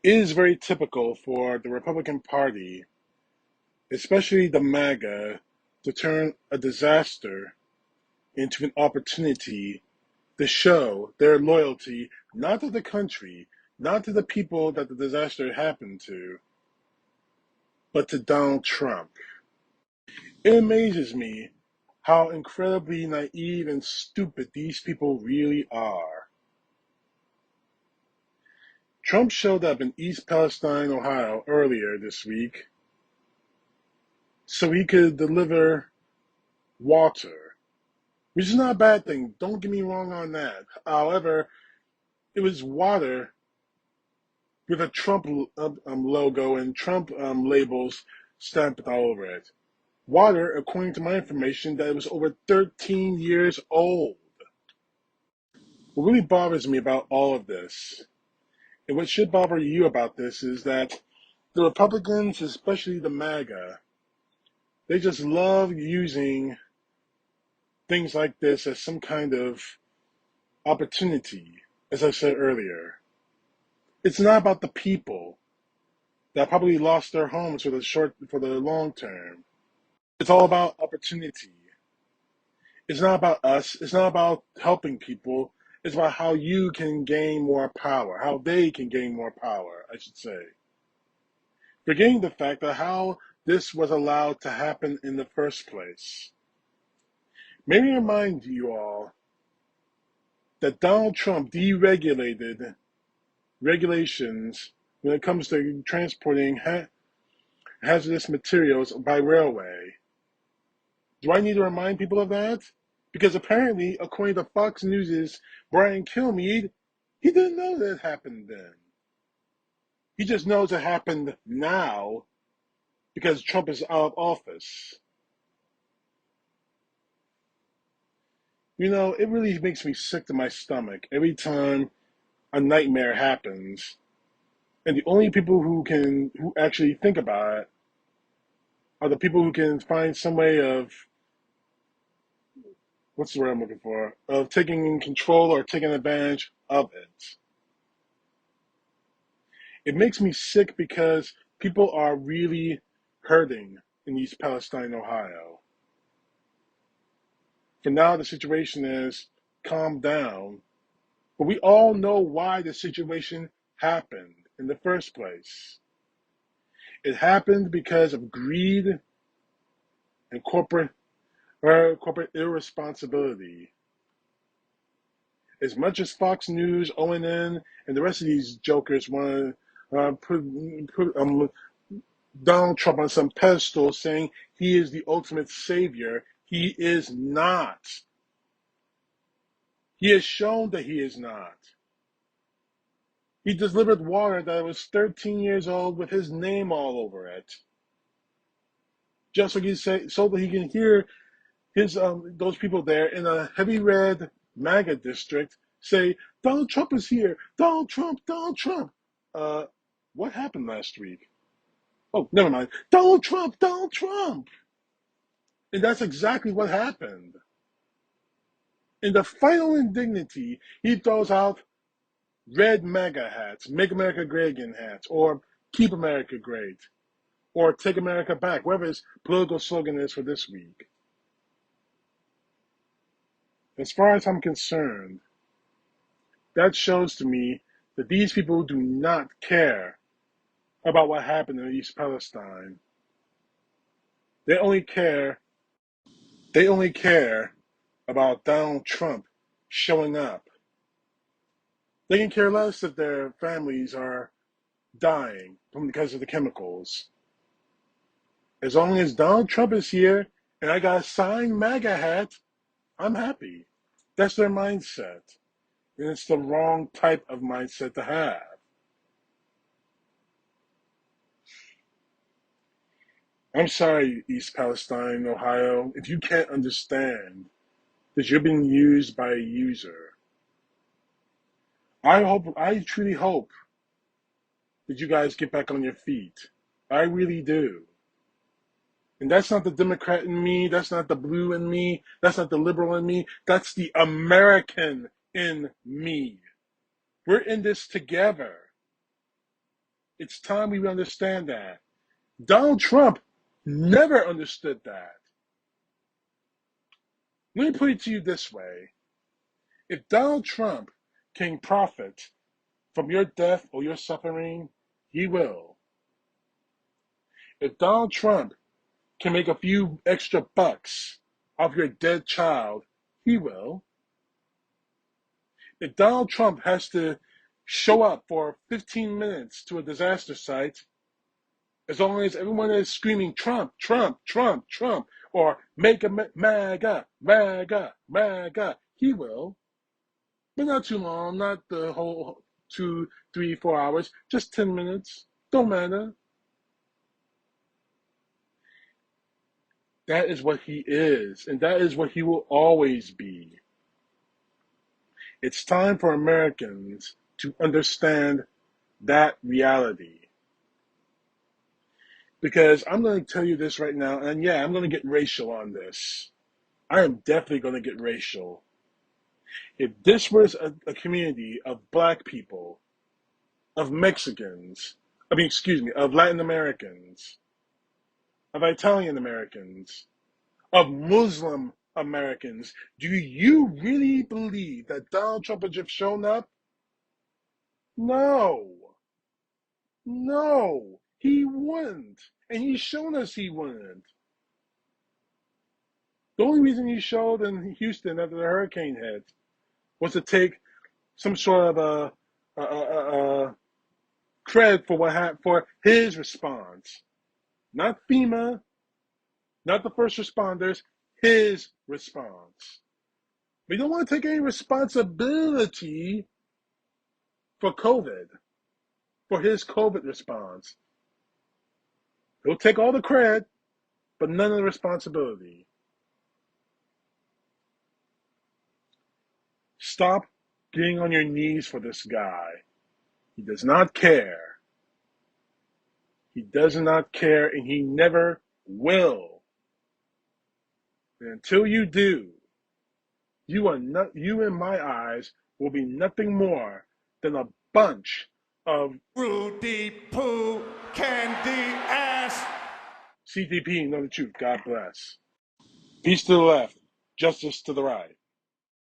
It is very typical for the Republican Party, especially the MAGA, to turn a disaster into an opportunity to show their loyalty not to the country, not to the people that the disaster happened to, but to Donald Trump. It amazes me how incredibly naive and stupid these people really are. Trump showed up in East Palestine, Ohio earlier this week so he could deliver water, which is not a bad thing. Don't get me wrong on that. However, it was water with a Trump logo and Trump labels stamped all over it. Water, according to my information, that it was over 13 years old. What really bothers me about all of this, and what should bother you about this, is that the Republicans, especially the MAGA, they just love using things like this as some kind of opportunity, as I said earlier. It's not about the people that probably lost their homes for the long term. It's all about opportunity. It's not about us. It's not about helping people. It's about how you can gain more power, how they can gain more power, I should say. Forgetting the fact that how this was allowed to happen in the first place. May me remind you all that Donald Trump deregulated regulations when it comes to transporting hazardous materials by railway. Do I need to remind people of that? Because apparently, according to Fox News' Brian Kilmeade, he didn't know that it happened then. He just knows it happened now because Trump is out of office. You know, it really makes me sick to my stomach every time a nightmare happens. And the only people who actually think about it are the people who can find some way of, what's the word I'm looking for, of taking control or taking advantage of it. It makes me sick because people are really hurting in East Palestine, Ohio. For now, the situation is calmed down, but we all know why the situation happened in the first place. It happened because of greed and corporate irresponsibility. As much as Fox News, ONN, and the rest of these jokers want to put Donald Trump on some pedestal saying he is the ultimate savior, he is not. He has shown that he is not. He delivered water that was 13 years old with his name all over it, just so that he can hear his those people there in a heavy red MAGA district say, Donald Trump is here, Donald Trump, Donald Trump. Uh, what happened last week? Oh, never mind. Donald Trump, Donald Trump. And that's exactly what happened. In the final indignity, he throws out red MAGA hats, Make America Great Again hats, or Keep America Great, or Take America Back, whatever his political slogan is for this week. As far as I'm concerned, that shows to me that these people do not care about what happened in East Palestine. They only care they only care about Donald Trump showing up. They can care less if their families are dying because of the chemicals. As long as Donald Trump is here and I got a signed MAGA hat, I'm happy. That's their mindset. And it's the wrong type of mindset to have. I'm sorry, East Palestine, Ohio, if you can't understand that you're being used by a user. I truly hope that you guys get back on your feet. I really do. And that's not the Democrat in me. That's not the blue in me. That's not the liberal in me. That's the American in me. We're in this together. It's time we understand that. Donald Trump never understood that. Let me put it to you this way. If Donald Trump can profit from your death or your suffering, he will. If Donald Trump can make a few extra bucks off your dead child, he will. If Donald Trump has to show up for 15 minutes to a disaster site, as long as everyone is screaming Trump, Trump, Trump, Trump, or make a MAGA, MAGA, MAGA, he will. But not too long, not the whole 2, 3, 4 hours, just 10 minutes. Don't matter. That is what he is, and that is what he will always be. It's time for Americans to understand that reality. Because I'm going to tell you this right now, and yeah, I'm going to get racial on this. I am definitely going to get racial. If this was a community of black people, of Mexicans, of Latin Americans, of Italian Americans, of Muslim Americans, do you really believe that Donald Trump would have shown up? No. No. He wouldn't. And he's shown us he wouldn't. The only reason he showed in Houston after the hurricane hit was to take some sort of a credit for for his response. Not FEMA, not the first responders, his response. We don't want to take any responsibility for COVID, for his COVID response. He'll take all the credit, but none of the responsibility. Stop getting on your knees for this guy. He does not care. He does not care, and he never will. And until you do, you in my eyes, will be nothing more than a bunch of Rudy Poo Candy Ass. CTP, know the truth. God bless. Peace to the left, justice to the right.